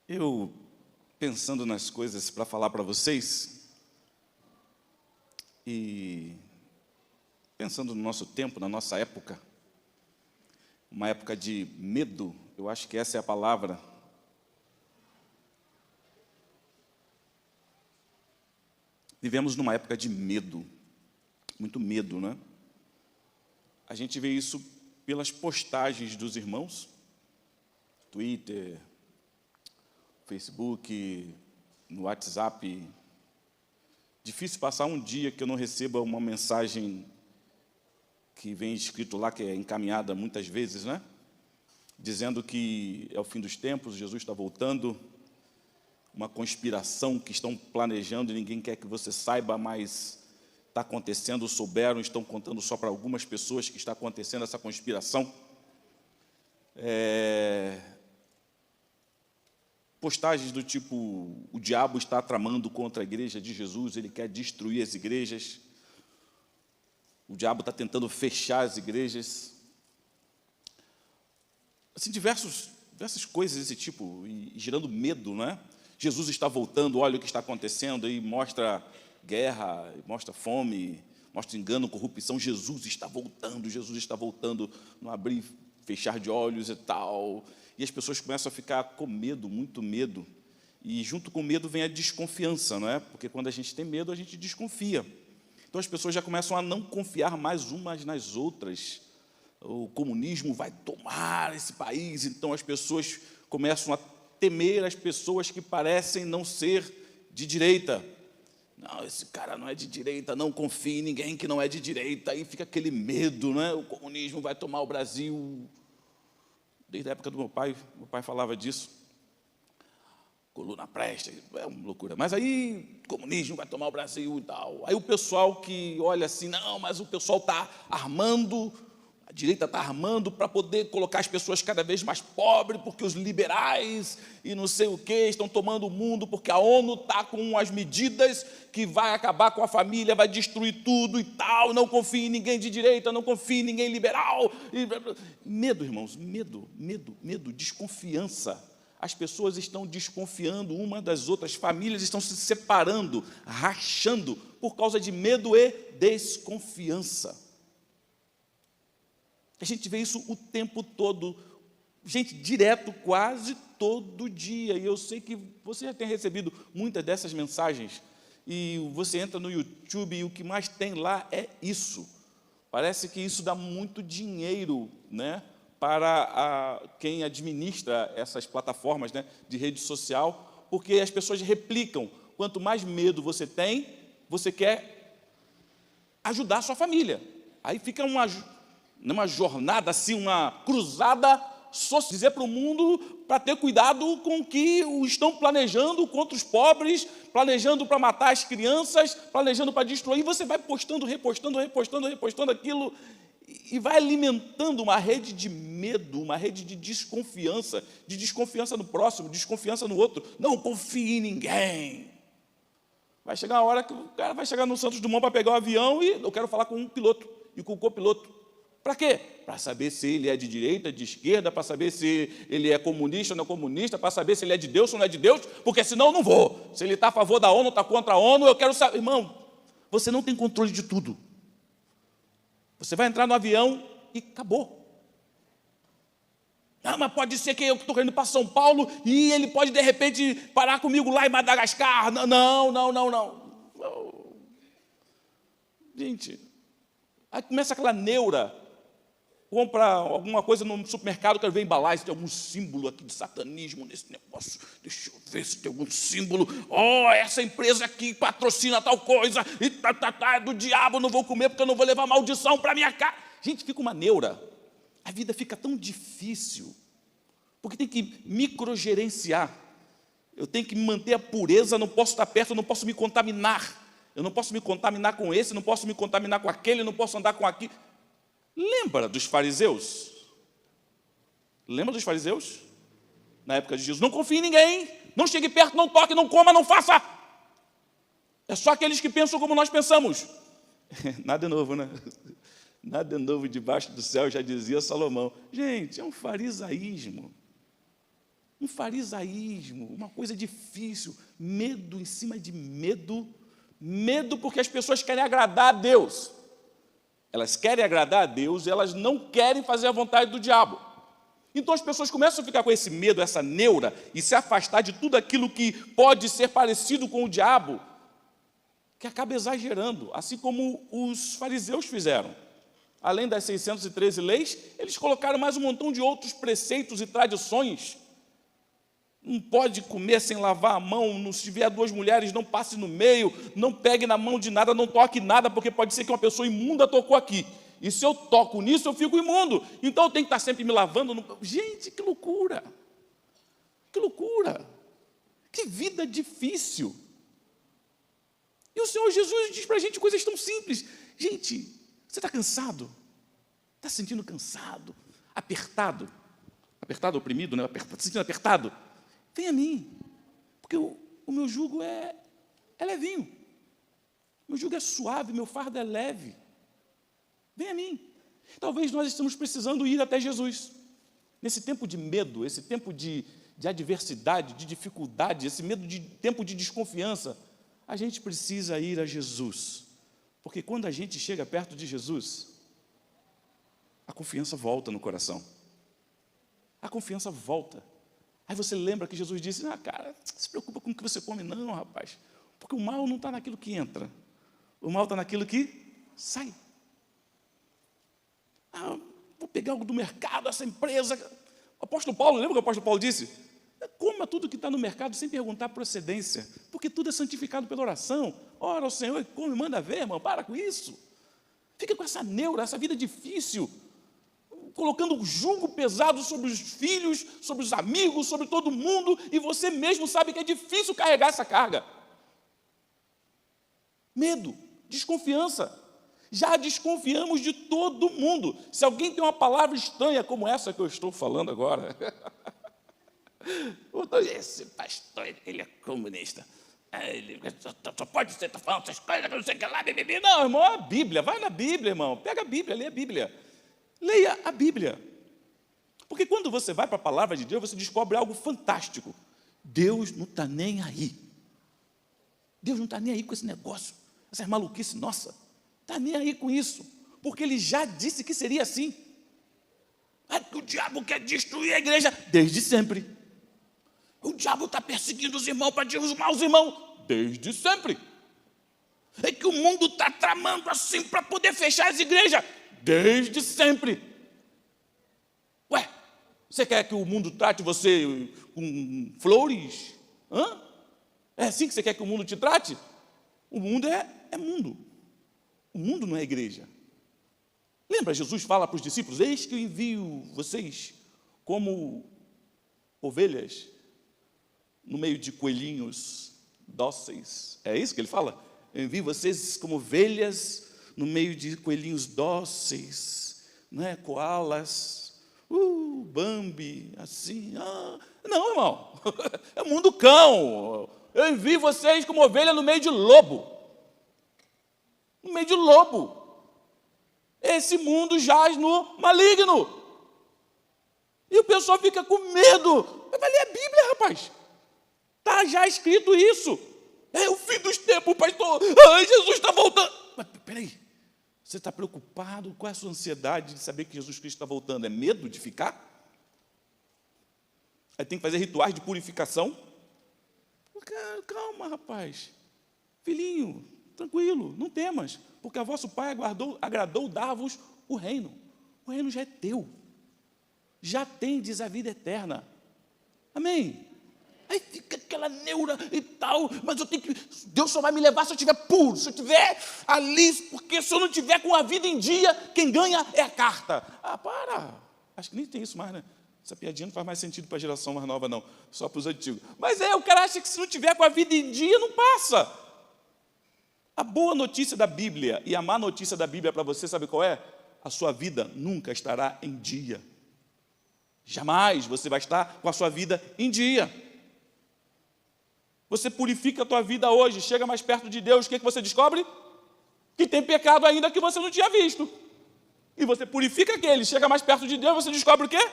Eu, pensando nas coisas para falar para vocês, e pensando no nosso tempo, na nossa época, uma época de medo, eu acho que essa é a palavra. Vivemos numa época de medo, muito medo, né? A gente vê isso pelas postagens dos irmãos, Twitter, Facebook, no WhatsApp. Difícil passar um dia que eu não receba uma mensagem que vem escrito lá, que é encaminhada muitas vezes, né? Dizendo que é o fim dos tempos, Jesus está voltando, uma conspiração que estão planejando e ninguém quer que você saiba, mas está acontecendo, souberam, estão contando só para algumas pessoas que está acontecendo essa conspiração. Postagens do tipo, o diabo está tramando contra a igreja de Jesus, ele quer destruir as igrejas, o diabo está tentando fechar as igrejas. Assim, diversas coisas desse tipo, e gerando medo, não é? Jesus está voltando, olha o que está acontecendo, e mostra guerra, mostra fome, mostra engano, corrupção. Jesus está voltando, no abrir e fechar de olhos e tal. E as pessoas começam a ficar com medo, muito medo. E junto com o medo vem a desconfiança, não é? Porque quando a gente tem medo, a gente desconfia. Então as pessoas já começam a não confiar mais umas nas outras. O comunismo vai tomar esse país, então as pessoas começam a temer as pessoas que parecem não ser de direita. Não, esse cara não é de direita, não confie em ninguém que não é de direita. Aí fica aquele medo, né? O comunismo vai tomar o Brasil. Desde a época do meu pai falava disso. Coluna presta, é uma loucura. Mas aí, o comunismo vai tomar o Brasil e tal. Aí o pessoal que olha assim, não, mas o pessoal está armando, a direita está armando para poder colocar as pessoas cada vez mais pobres, porque os liberais e não sei o quê estão tomando o mundo, porque a ONU está com as medidas que vai acabar com a família, vai destruir tudo e tal. Não confie em ninguém de direita, não confie em ninguém liberal. Medo, irmãos, medo, desconfiança. As pessoas estão desconfiando uma das outras, famílias estão se separando, rachando, por causa de medo e desconfiança. A gente vê isso o tempo todo, gente, direto, quase todo dia. E eu sei que você já tem recebido muitas dessas mensagens, e você entra no YouTube e o que mais tem lá é isso. Parece que isso dá muito dinheiro, né, para quem administra essas plataformas, né, de rede social, porque as pessoas replicam. Quanto mais medo você tem, você quer ajudar a sua família. Aí fica uma jornada, assim, uma cruzada, dizer para o mundo para ter cuidado com o que estão planejando contra os pobres, planejando para matar as crianças, planejando para destruir. E você vai postando, repostando aquilo, e vai alimentando uma rede de medo, uma rede de desconfiança no próximo, desconfiança no outro. Não confie em ninguém. Vai chegar a hora que o cara vai chegar no Santos Dumont para pegar o avião e eu quero falar com um piloto e com o copiloto. Para quê? Para saber se ele é de direita, de esquerda, para saber se ele é comunista ou não é comunista, para saber se ele é de Deus ou não é de Deus, porque senão eu não vou. Se ele está a favor da ONU, está contra a ONU, eu quero saber. Irmão, você não tem controle de tudo. Você vai entrar no avião e acabou. Ah, mas pode ser que eu estou indo para São Paulo e ele pode, de repente, parar comigo lá em Madagascar. Não. Gente, aí começa aquela neura. Compra alguma coisa no supermercado, quero ver embalagem, tem algum símbolo aqui de satanismo nesse negócio. Deixa eu ver se tem algum símbolo. Oh, essa empresa aqui patrocina tal coisa, e é do diabo, não vou comer porque eu não vou levar maldição para minha casa. Gente, fica uma neura. A vida fica tão difícil, porque tem que microgerenciar. Eu tenho que manter a pureza, não posso estar perto, não posso me contaminar. Eu não posso me contaminar com esse, não posso me contaminar com aquele, não posso andar com aquele. Lembra dos fariseus? Lembra dos fariseus? Na época de Jesus, não confie em ninguém, não chegue perto, não toque, não coma, não faça. É só aqueles que pensam como nós pensamos. Nada novo, né? Nada novo debaixo do céu, já dizia Salomão. Gente, é um farisaísmo. um farisaísmo, uma coisa difícil, medo em cima de medo, medo porque as pessoas querem agradar a Deus. Elas querem agradar a Deus, elas não querem fazer a vontade do diabo. Então as pessoas começam a ficar com esse medo, essa neura, e se afastar de tudo aquilo que pode ser parecido com o diabo, que acaba exagerando, assim como os fariseus fizeram. Além das 613 leis, eles colocaram mais um montão de outros preceitos e tradições. Não pode comer sem lavar a mão, se tiver duas mulheres, não passe no meio, não pegue na mão de nada, não toque nada, porque pode ser que uma pessoa imunda tocou aqui. E se eu toco nisso, eu fico imundo. Então eu tenho que estar sempre me lavando. Gente, que loucura! Que loucura! Que vida difícil! E o Senhor Jesus diz para a gente coisas tão simples. Gente, você está cansado? Está se sentindo cansado? Apertado? Apertado, oprimido, né? Está se sentindo apertado? Vem a mim, porque o meu jugo é levinho, meu jugo é suave, meu fardo é leve. Vem a mim. Talvez nós estamos precisando ir até Jesus. Nesse tempo de medo, esse tempo de adversidade, de dificuldade, esse tempo de desconfiança, a gente precisa ir a Jesus. Porque quando a gente chega perto de Jesus, a confiança volta no coração. A confiança volta. Aí você lembra que Jesus disse, cara, não se preocupa com o que você come não, rapaz. Porque o mal não está naquilo que entra. O mal está naquilo que sai. Vou pegar algo do mercado, essa empresa. O apóstolo Paulo, lembra o que o apóstolo Paulo disse? Coma tudo que está no mercado sem perguntar a procedência, porque tudo é santificado pela oração. Ora ao Senhor e come, manda ver, irmão, para com isso. Fica com essa neura, essa vida difícil, colocando um jugo pesado sobre os filhos, sobre os amigos, sobre todo mundo, e você mesmo sabe que é difícil carregar essa carga. Medo, desconfiança. Já desconfiamos de todo mundo. Se alguém tem uma palavra estranha como essa que eu estou falando agora, esse pastor, ele é comunista. Ele só pode ser, falando essas coisas, não sei o que lá, bebê. Não, irmão, é a Bíblia. Vai na Bíblia, irmão. Pega a Bíblia, lê a Bíblia. Leia a Bíblia. Porque quando você vai para a palavra de Deus, você descobre algo fantástico. Deus não está nem aí. Deus não está nem aí com esse negócio, essas maluquices, nossa. Está nem aí com isso. Porque Ele já disse que seria assim. Que o diabo quer destruir a igreja desde sempre. O diabo está perseguindo os irmãos para derrubar os irmãos desde sempre. É que o mundo está tramando assim para poder fechar as igrejas desde sempre. Ué, você quer que o mundo trate você com flores? É assim que você quer que o mundo te trate? O mundo é mundo. O mundo não é igreja. Lembra, Jesus fala para os discípulos, eis que eu envio vocês como ovelhas no meio de coelhinhos dóceis. É isso que ele fala? Eu envio vocês como ovelhas no meio de coelhinhos dóceis, né? Koalas, Bambi, assim. Não, irmão, é mundo cão. Eu envio vocês como ovelha no meio de lobo. No meio de lobo. Esse mundo jaz no maligno. E o pessoal fica com medo. Vai ler a Bíblia, rapaz. Está já escrito isso. É o fim dos tempos, pastor. Jesus está voltando. Mas peraí, você está preocupado? Qual é a sua ansiedade de saber que Jesus Cristo está voltando? É medo de ficar? Aí tem que fazer rituais de purificação? Calma, rapaz. Filhinho, tranquilo, não temas, porque a vosso Pai agradou dar-vos o reino. O reino já é teu. Já tendes a vida eterna. Amém? Aí fica aquela neura e tal, mas eu tenho que... Deus só vai me levar se eu estiver puro, se eu estiver ali, porque se eu não estiver com a vida em dia, quem ganha é a carta. Para! Acho que nem tem isso mais, né? Essa piadinha não faz mais sentido para a geração mais nova, não. Só para os antigos. Mas o cara acha que se não estiver com a vida em dia, não passa. A boa notícia da Bíblia e a má notícia da Bíblia para você, sabe qual é? A sua vida nunca estará em dia. Jamais você vai estar com a sua vida em dia. Você purifica a tua vida hoje, chega mais perto de Deus, o que você descobre? Que tem pecado ainda que você não tinha visto. E você purifica aquele, chega mais perto de Deus, você descobre o quê?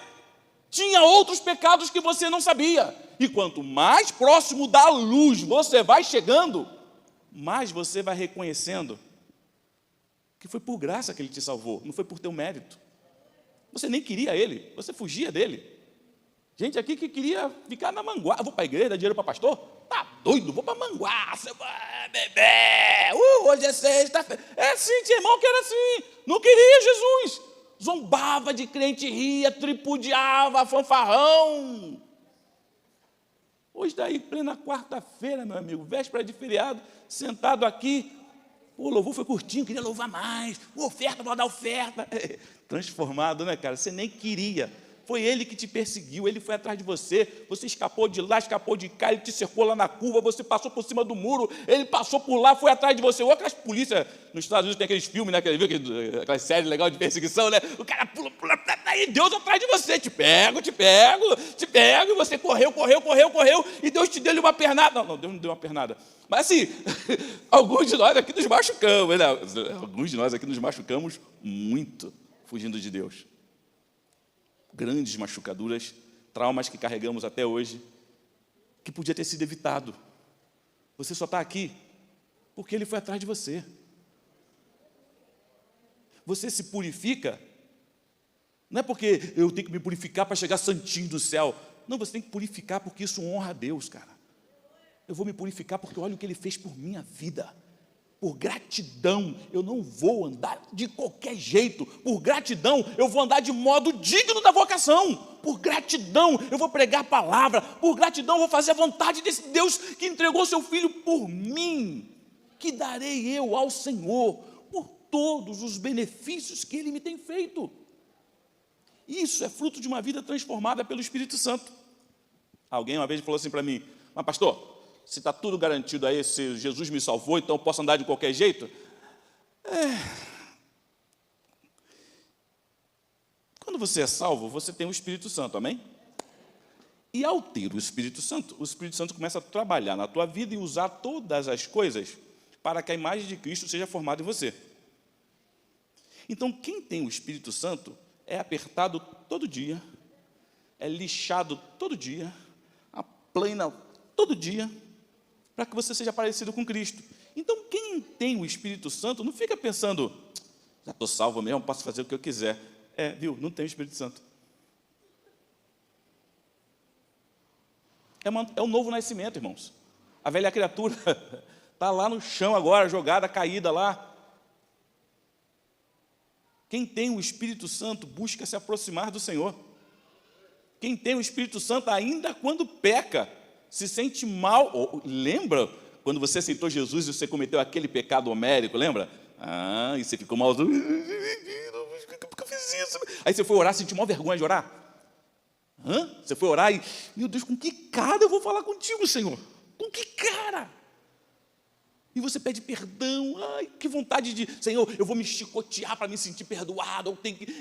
Tinha outros pecados que você não sabia. E quanto mais próximo da luz você vai chegando, mais você vai reconhecendo que foi por graça que ele te salvou, não foi por teu mérito. Você nem queria ele, você fugia dele. Gente aqui que queria ficar na Manguá. Vou para a igreja, dar dinheiro para pastor? Tá doido, vou para Manguá, você vai beber. Hoje é sexta-feira. É assim, tinha irmão que era assim. Não queria Jesus. Zombava de crente, ria, tripudiava, fanfarrão. Hoje daí, plena quarta-feira, meu amigo, véspera de feriado, sentado aqui, o louvor foi curtinho, queria louvar mais, oferta, vou dar oferta. Transformado, né, cara? Você nem queria. Foi ele que te perseguiu, ele foi atrás de você, você escapou de lá, escapou de cá, ele te cercou lá na curva, você passou por cima do muro, ele passou por lá, foi atrás de você. Ou aquelas polícias, nos Estados Unidos tem aqueles filmes, né, aquelas séries legais de perseguição, né? O cara pula, e Deus atrás de você, te pego, e você correu, e Deus te deu uma pernada. Não, Deus não deu uma pernada. Mas assim, alguns de nós aqui nos machucamos, né? Alguns de nós aqui nos machucamos muito fugindo de Deus. Grandes machucaduras, traumas que carregamos até hoje, que podia ter sido evitado. Você só está aqui porque ele foi atrás de você. Você se purifica, não é porque eu tenho que me purificar para chegar santinho do céu. Não, você tem que purificar porque isso honra a Deus, cara. Eu vou me purificar porque olha o que ele fez por minha vida. Por gratidão, eu não vou andar de qualquer jeito. Por gratidão, eu vou andar de modo digno da vocação. Por gratidão, eu vou pregar a palavra. Por gratidão, eu vou fazer a vontade desse Deus que entregou seu Filho por mim. Que darei eu ao Senhor por todos os benefícios que Ele me tem feito. Isso é fruto de uma vida transformada pelo Espírito Santo. Alguém uma vez falou assim para mim: mas pastor, se está tudo garantido aí, se Jesus me salvou, então eu posso andar de qualquer jeito? Quando você é salvo, você tem o Espírito Santo, amém? E ao ter o Espírito Santo começa a trabalhar na tua vida e usar todas as coisas para que a imagem de Cristo seja formada em você. Então, quem tem o Espírito Santo é apertado todo dia, é lixado todo dia, aplana todo dia, para que você seja parecido com Cristo. Então, quem tem o Espírito Santo, não fica pensando, já estou salvo mesmo, posso fazer o que eu quiser. Viu, não tem o Espírito Santo. É um novo nascimento, irmãos. A velha criatura está lá no chão agora, jogada, caída lá. Quem tem o Espírito Santo busca se aproximar do Senhor. Quem tem o Espírito Santo, ainda quando peca, se sente mal. Lembra quando você aceitou Jesus e você cometeu aquele pecado homérico, lembra? E você ficou mal. Por que eu fiz isso? Aí você foi orar, sentiu mal vergonha de orar. Você foi orar e, meu Deus, com que cara eu vou falar contigo, Senhor? Com que cara? E você pede perdão. Que vontade de, Senhor, eu vou me chicotear para me sentir perdoado.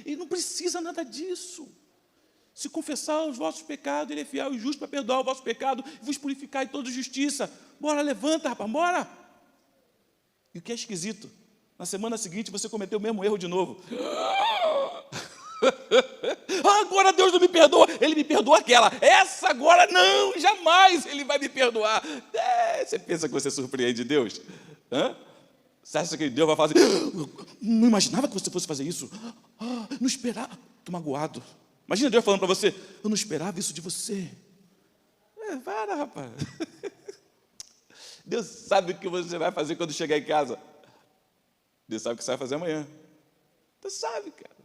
E não precisa nada disso. Se confessar os vossos pecados, Ele é fiel e justo para perdoar o vosso pecado e vos purificar de toda justiça. Bora, levanta, rapaz, bora. E o que é esquisito, na semana seguinte você cometeu o mesmo erro de novo. Agora Deus não me perdoa, Ele me perdoa aquela. Essa agora não, jamais Ele vai me perdoar. Você pensa que você surpreende Deus? Você acha que Deus vai fazer? Não imaginava que você fosse fazer isso. Não esperava. Estou magoado. Imagina Deus falando para você: eu não esperava isso de você. Para, rapaz. Deus sabe o que você vai fazer quando chegar em casa. Deus sabe o que você vai fazer amanhã. Deus sabe, cara.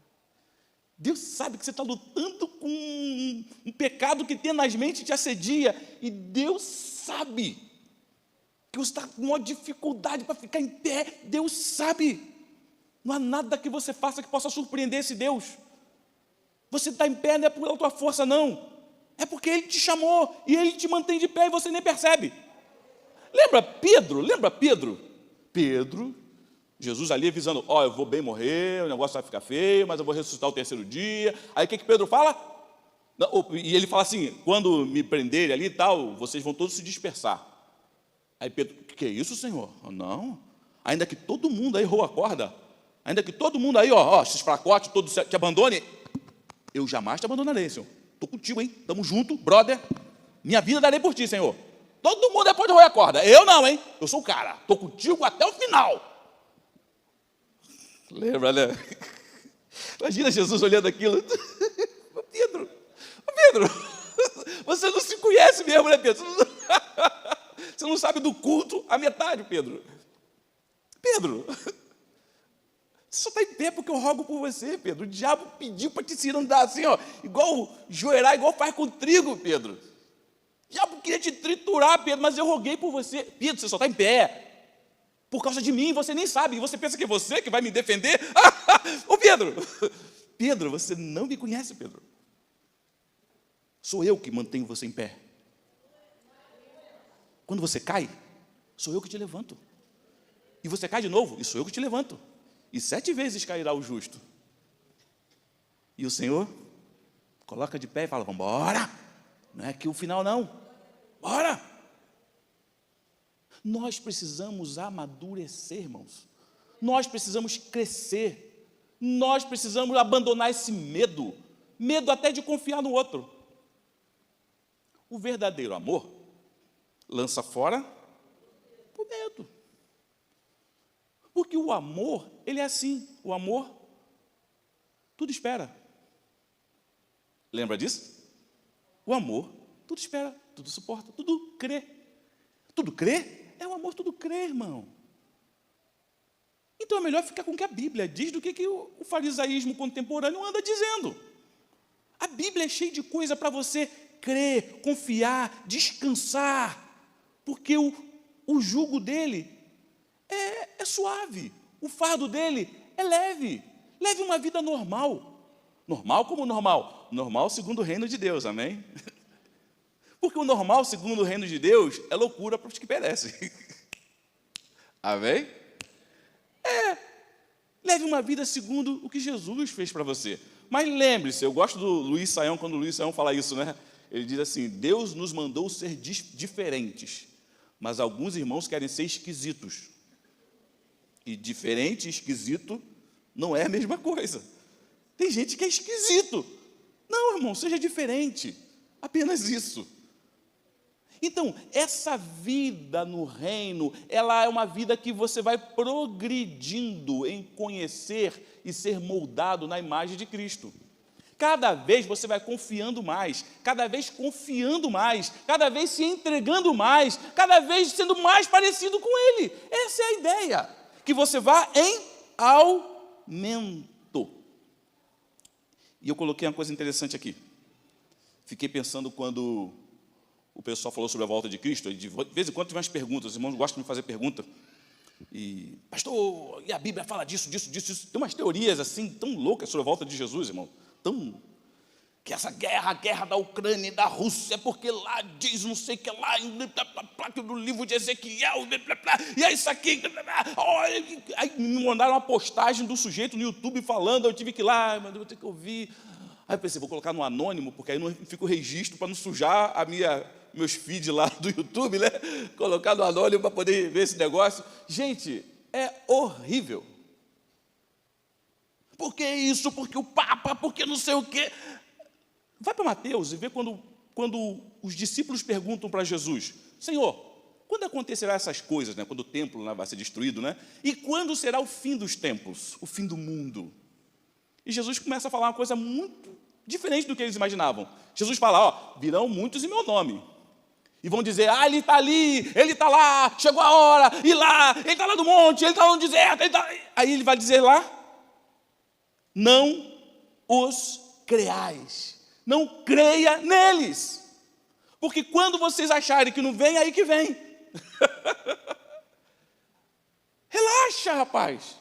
Deus sabe que você está lutando com um pecado que tenazmente te assedia. E Deus sabe que você está com uma dificuldade para ficar em pé. Deus sabe. Não há nada que você faça que possa surpreender esse Deus. Você está em pé não é pela tua força, não. É porque Ele te chamou e Ele te mantém de pé e você nem percebe. Lembra Pedro? Pedro, Jesus ali avisando: eu vou bem morrer, o negócio vai ficar feio, mas eu vou ressuscitar o terceiro dia. Aí o que Pedro fala? E ele fala assim: quando me prenderem ali e tal, vocês vão todos se dispersar. Aí Pedro: que é isso, Senhor? Não, ainda que todo mundo aí roa a corda, ainda que todo mundo aí, esses fracotes todos te abandone, eu jamais te abandonarei, Senhor. estou contigo, hein? Estamos juntos, brother. Minha vida darei por ti, Senhor. Todo mundo depois de roer a corda. Eu não, hein? Eu sou o cara. Estou contigo até o final. Lembra, né? Imagina Jesus olhando aquilo. Pedro, você não se conhece mesmo, né, Pedro? Você não sabe do culto a metade, Pedro. Pedro, você só está em pé porque eu rogo por você, Pedro. O diabo pediu para te ensinar a andar assim, ó, igual joelhar, igual faz com trigo, Pedro. O diabo queria te triturar, Pedro, mas eu roguei por você. Pedro, você só está em pé por causa de mim, você nem sabe. E você pensa que é você que vai me defender? Ô, Pedro, Pedro, você não me conhece, Pedro. Sou eu que mantenho você em pé. Quando você cai, sou eu que te levanto. E você cai de novo, e sou eu que te levanto. E 7 vezes cairá o justo. E o Senhor coloca de pé e fala, vamos embora. Não é aqui o final, não. Bora. Nós precisamos amadurecer, irmãos. Nós precisamos crescer. Nós precisamos abandonar esse medo. Medo até de confiar no outro. O verdadeiro amor lança fora o medo. Porque o amor, ele é assim. O amor, tudo espera. Lembra disso? O amor, tudo espera, tudo suporta, tudo crê. Tudo crê? É o amor, tudo crê, irmão. Então é melhor ficar com o que a Bíblia diz do que o farisaísmo contemporâneo anda dizendo. A Bíblia é cheia de coisa para você crer, confiar, descansar. Porque o jugo dele é suave, o fardo dele é leve. Leve uma vida normal. Normal como normal? Normal segundo o reino de Deus, amém? Porque o normal segundo o reino de Deus é loucura para os que perecem. Amém? Leve uma vida segundo o que Jesus fez para você. Mas lembre-se, eu gosto do Luiz Saião, quando o Luiz Saião fala isso, né? Ele diz assim, Deus nos mandou ser diferentes, mas alguns irmãos querem ser esquisitos. E diferente e esquisito não é a mesma coisa. Tem gente que é esquisito. Não, irmão, seja diferente. Apenas isso. Então, essa vida no reino, ela é uma vida que você vai progredindo em conhecer e ser moldado na imagem de Cristo. Cada vez você vai confiando mais, cada vez confiando mais, cada vez se entregando mais, cada vez sendo mais parecido com Ele. Essa é a ideia, que você vá em aumento. E eu coloquei uma coisa interessante aqui. Fiquei pensando quando o pessoal falou sobre a volta de Cristo, e de vez em quando tem umas perguntas, os irmãos gostam de me fazer pergunta. E, pastor, e a Bíblia fala disso. Tem umas teorias assim, tão loucas sobre a volta de Jesus, irmão. Que essa guerra, a guerra da Ucrânia e da Rússia, é porque lá diz não sei o que lá, no livro de Ezequiel, e é isso aqui. Aí me mandaram uma postagem do sujeito no YouTube falando, eu tive que ir lá, mas eu vou ter que ouvir. Aí eu pensei, vou colocar no anônimo, porque aí não fica o registro para não sujar meus feeds lá do YouTube, né? Colocar no anônimo para poder ver esse negócio. Gente, é horrível. Por que isso? Porque o Papa, porque não sei o quê. Vai para Mateus e vê quando os discípulos perguntam para Jesus, Senhor, quando acontecerá essas coisas, né? Quando o templo, né, vai ser destruído, né? E quando será o fim dos tempos, o fim do mundo? E Jesus começa a falar uma coisa muito diferente do que eles imaginavam. Jesus fala, ó, virão muitos em meu nome. E vão dizer, ele está ali, ele está lá, chegou a hora, e lá, ele está lá no monte, ele está lá no deserto. Aí ele vai dizer lá, não os creais, não creia neles. Porque quando vocês acharem que não vem, aí que vem. Relaxa, rapaz.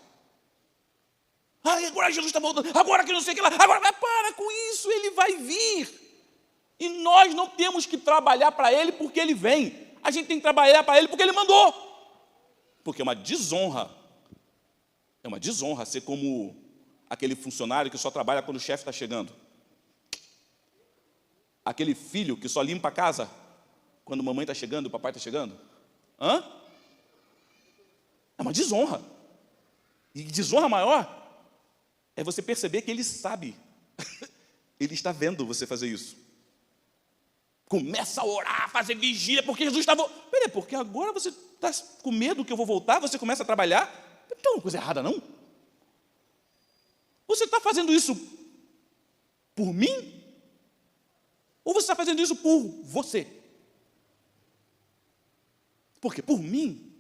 Agora Jesus está voltando, agora que não sei o que lá, agora para com isso, ele vai vir. E nós não temos que trabalhar para ele porque ele vem. A gente tem que trabalhar para ele porque ele mandou. Porque é uma desonra ser como aquele funcionário que só trabalha quando o chefe está chegando. Aquele filho que só limpa a casa quando a mamãe está chegando, o papai está chegando. É uma desonra. E desonra maior é você perceber que ele sabe. Ele está vendo você fazer isso. Começa a orar, a fazer vigília, porque Jesus estava... Peraí, porque agora você está com medo que eu vou voltar, você começa a trabalhar? Não tem uma coisa errada, não? Você está fazendo isso por mim? Ou você está fazendo isso por você? Porque por mim,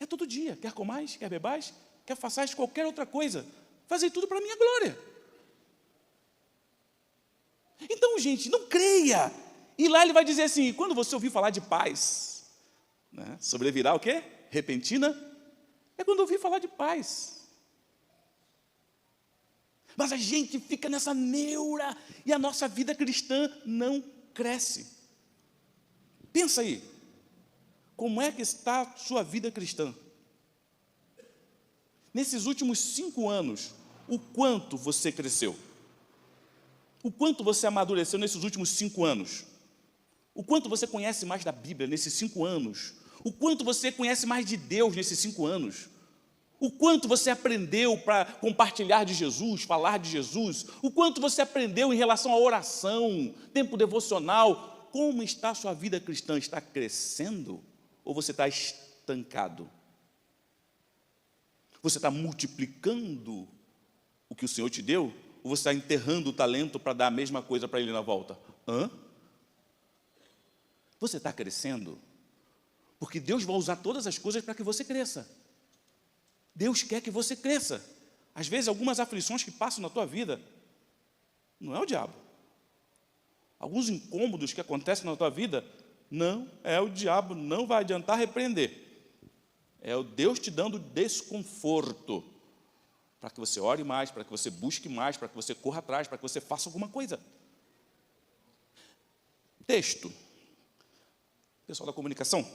é todo dia. Quer comais, quer bebais, quer façais qualquer outra coisa. Fazei tudo para a minha glória. Então, gente, não creia. E lá ele vai dizer assim, quando você ouvir falar de paz, né, sobrevirá o quê? Repentina? É quando ouvir falar de paz. Mas a gente fica nessa neura e a nossa vida cristã não cresce. Pensa aí, como é que está a sua vida cristã? Nesses últimos 5 anos, o quanto você cresceu? O quanto você amadureceu nesses últimos 5 anos? O quanto você conhece mais da Bíblia nesses 5 anos? O quanto você conhece mais de Deus nesses 5 anos? O quanto você aprendeu para compartilhar de Jesus, falar de Jesus? O quanto você aprendeu em relação à oração, tempo devocional? Como está a sua vida cristã? Está crescendo ou você está estancado? Você está multiplicando o que o Senhor te deu? Ou você está enterrando o talento para dar a mesma coisa para Ele na volta? Você está crescendo? Porque Deus vai usar todas as coisas para que você cresça. Deus quer que você cresça. Às vezes, algumas aflições que passam na tua vida, não é o diabo. Alguns incômodos que acontecem na tua vida, não é o diabo, não vai adiantar repreender. É o Deus te dando desconforto, para que você ore mais, para que você busque mais, para que você corra atrás, para que você faça alguma coisa. Texto. Pessoal da comunicação.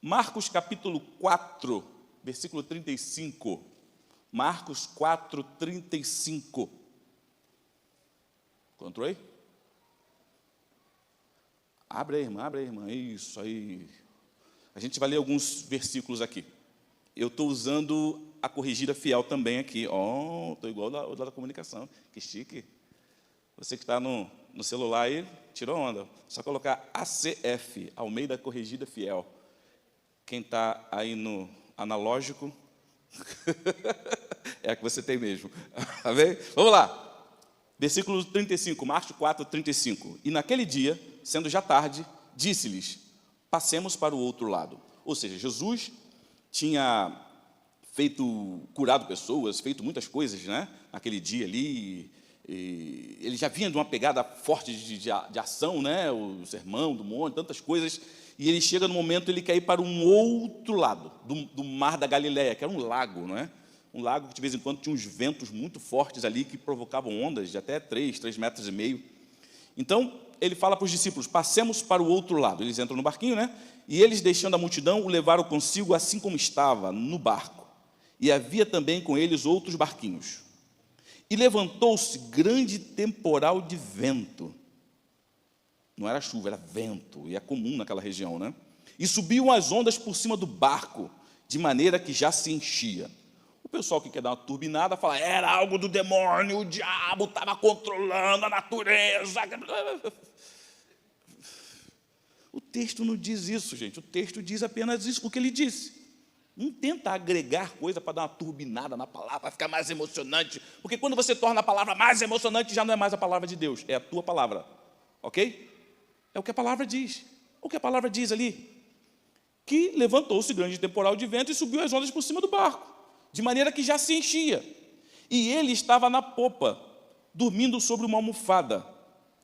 Marcos capítulo 4, versículo 35. Marcos 4, 35. Encontrou aí? Abre aí, irmã. Isso aí. A gente vai ler alguns versículos aqui. Eu estou usando a corrigida fiel também aqui. Estou igual o da comunicação. Que chique. Você que está no celular aí, tirou onda. Só colocar ACF, Almeida Corrigida Fiel. Quem está aí no analógico, é a que você tem mesmo. Tá bem? Vamos lá. Versículo 35, Marcos 4, 35. E naquele dia, sendo já tarde, disse-lhes, passemos para o outro lado. Ou seja, Jesus tinha curado pessoas, feito muitas coisas, né? Naquele dia ali. E ele já vinha de uma pegada forte de ação, né? O sermão do monte, tantas coisas. E ele chega no momento, ele quer ir para um outro lado do mar da Galileia, que era um lago, não é? Um lago que de vez em quando tinha uns ventos muito fortes ali que provocavam ondas de até 3,5 metros. Então, ele fala para os discípulos, passemos para o outro lado. Eles entram no barquinho, né? E eles, deixando a multidão, o levaram consigo assim como estava, no barco. E havia também com eles outros barquinhos. E levantou-se grande temporal de vento. Não era chuva, era vento, e é comum naquela região, né? E subiam as ondas por cima do barco, de maneira que já se enchia. O pessoal que quer dar uma turbinada fala, era algo do demônio, o diabo estava controlando a natureza. O texto não diz isso, gente. O texto diz apenas isso, o que ele disse. Não tenta agregar coisa para dar uma turbinada na palavra, para ficar mais emocionante. Porque quando você torna a palavra mais emocionante, já não é mais a palavra de Deus, é a tua palavra. Ok? É o que a palavra diz. O que a palavra diz ali? Que levantou-se grande temporal de vento e subiu as ondas por cima do barco, de maneira que já se enchia. E ele estava na popa, dormindo sobre uma almofada.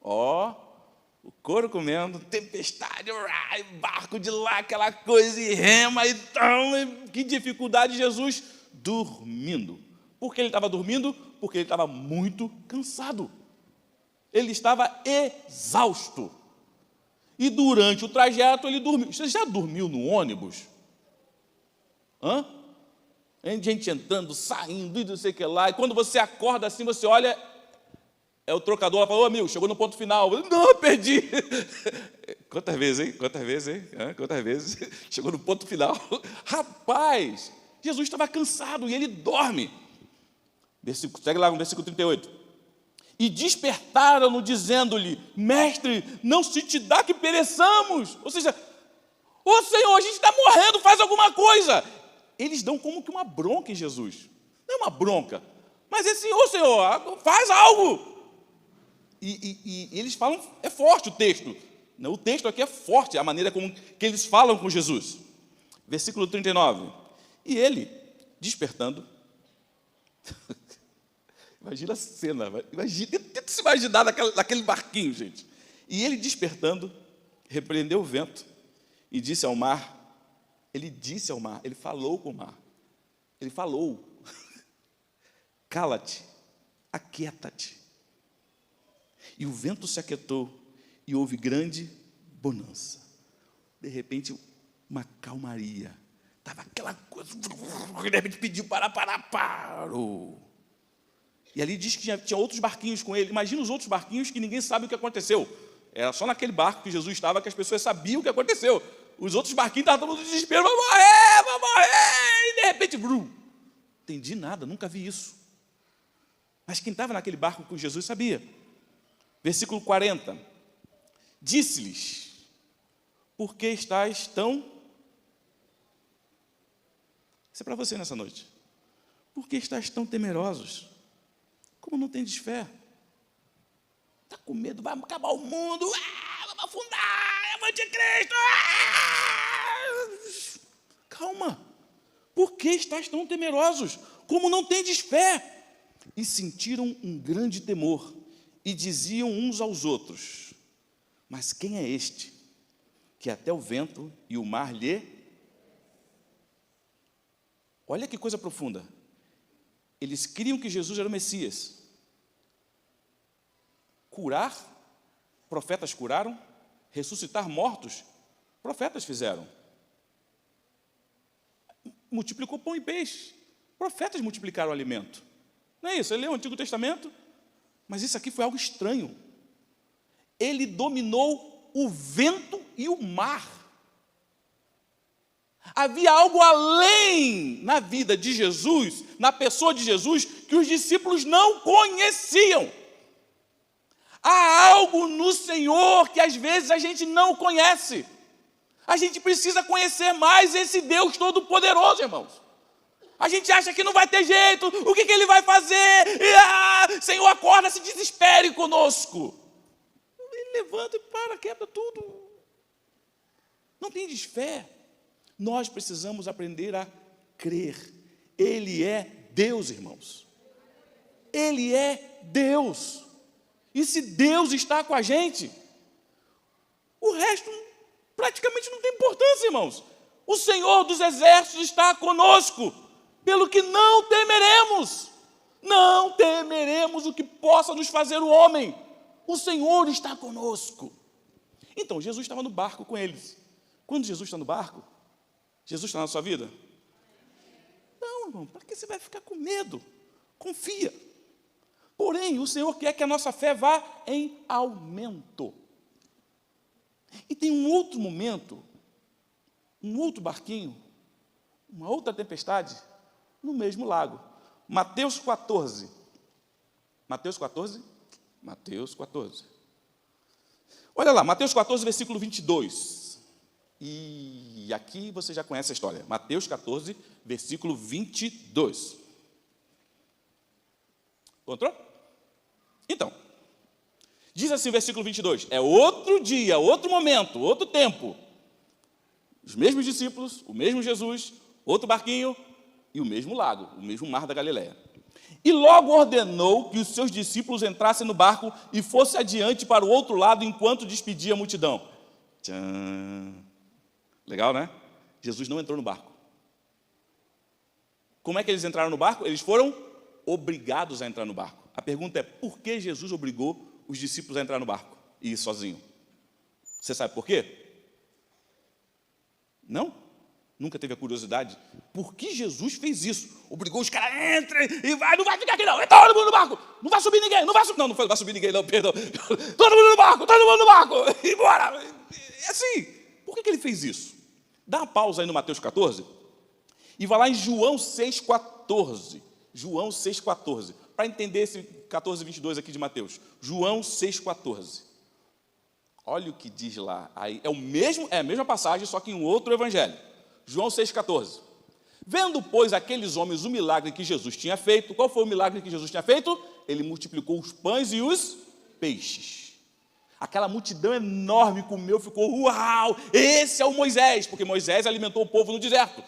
O couro comendo, tempestade, barco de lá, aquela coisa, e rema, e que dificuldade, Jesus dormindo. Por que ele estava dormindo? Porque ele estava muito cansado. Ele estava exausto. E durante o trajeto ele dormiu. Você já dormiu no ônibus? Gente entrando, saindo, e não sei o que lá. E quando você acorda assim, você olha, é o trocador, ela fala, amigo, chegou no ponto final. Não, perdi. Quantas vezes, hein? Quantas vezes? Chegou no ponto final. Rapaz, Jesus estava cansado e ele dorme. Segue lá no versículo 38. e despertaram-no, dizendo-lhe: mestre, não se te dá que pereçamos. Ou seja, ô Senhor, a gente está morrendo, faz alguma coisa. Eles dão como que uma bronca em Jesus. Não é uma bronca, mas é assim: ô Senhor, faz algo. E eles falam, é forte o texto. Não, o texto aqui é forte, a maneira como que eles falam com Jesus. Versículo 39. E ele, despertando, imagina a cena, tenta se imaginar naquele barquinho, gente. E ele, despertando, repreendeu o vento e disse ao mar, ele falou com o mar, ele falou, cala-te, aquieta-te. E o vento se aquietou e houve grande bonança. De repente, uma calmaria. Estava aquela coisa, de repente pediu parou. E ali diz que tinha outros barquinhos com ele. Imagina os outros barquinhos que ninguém sabe o que aconteceu. Era só naquele barco que Jesus estava que as pessoas sabiam o que aconteceu. Os outros barquinhos estavam todo mundo em desespero, vai morrer. E de repente, entendi nada, nunca vi isso. Mas quem estava naquele barco com Jesus sabia. Versículo 40. Disse-lhes: por que estáis tão... Isso é para você nessa noite. Por que estáis tão temerosos? Como não tendes fé? Está com medo, vai acabar o mundo, vamos afundar, é o anticristo. Calma. Por que estáis tão temerosos? Como não tendes fé? E sentiram um grande temor, e diziam uns aos outros: mas quem é este, que até o vento e o mar lhe... Olha que coisa profunda. Eles criam que Jesus era o Messias. Curar, profetas curaram. Ressuscitar mortos, profetas fizeram. Multiplicou pão e peixe, profetas multiplicaram o alimento. Não é isso? Ele lê o Antigo Testamento, mas isso aqui foi algo estranho. Ele dominou o vento e o mar. Havia algo além na vida de Jesus, na pessoa de Jesus, que os discípulos não conheciam. Há algo no Senhor que às vezes a gente não conhece. A gente precisa conhecer mais esse Deus Todo-Poderoso, irmãos. A gente acha que não vai ter jeito, o que Ele vai fazer? Senhor, acorda, se desespere conosco. Ele levanta e quebra tudo. Não tem fé. Nós precisamos aprender a crer. Ele é Deus, irmãos. Ele é Deus. E se Deus está com a gente, o resto praticamente não tem importância, irmãos. O Senhor dos Exércitos está conosco, pelo que não temeremos. Não temeremos o que possa nos fazer o homem. O Senhor está conosco. Então, Jesus estava no barco com eles. Quando Jesus está no barco, Jesus está na sua vida? Não, irmão, para que você vai ficar com medo? Confia. Porém, o Senhor quer que a nossa fé vá em aumento. E tem um outro momento, um outro barquinho, uma outra tempestade, no mesmo lago. Mateus 14. Mateus 14? Mateus 14. Olha lá, Mateus 14, versículo 22. E aqui você já conhece a história. Mateus 14, versículo 22. Encontrou? Então, diz assim o versículo 22. É outro dia, outro momento, outro tempo. Os mesmos discípulos, o mesmo Jesus, outro barquinho e o mesmo lago, o mesmo mar da Galileia. E logo ordenou que os seus discípulos entrassem no barco e fossem adiante para o outro lado enquanto despedia a multidão. Tchan. Legal, né? Jesus não entrou no barco. Como é que eles entraram no barco? Eles foram obrigados a entrar no barco. A pergunta é, por que Jesus obrigou os discípulos a entrar no barco e ir sozinho? Você sabe por quê? Não? Nunca teve a curiosidade? Por que Jesus fez isso? Obrigou os caras, entrem e vai, não vai ficar aqui não, entra todo mundo no barco, não vai subir ninguém, não vai subir, não vai subir ninguém não, perdão, todo mundo no barco, e bora. É assim, por que ele fez isso? Dá uma pausa aí no Mateus 14 e vai lá em João 6,14, João 6,14, para entender esse 14, 22 aqui de Mateus. João 6,14. Olha o que diz lá. Aí, é a mesma passagem, só que em outro evangelho. João 6,14. Vendo, pois, aqueles homens o milagre que Jesus tinha feito. Qual foi o milagre que Jesus tinha feito? Ele multiplicou os pães e os peixes. Aquela multidão enorme comeu, ficou, uau, esse é o Moisés, porque Moisés alimentou o povo no deserto.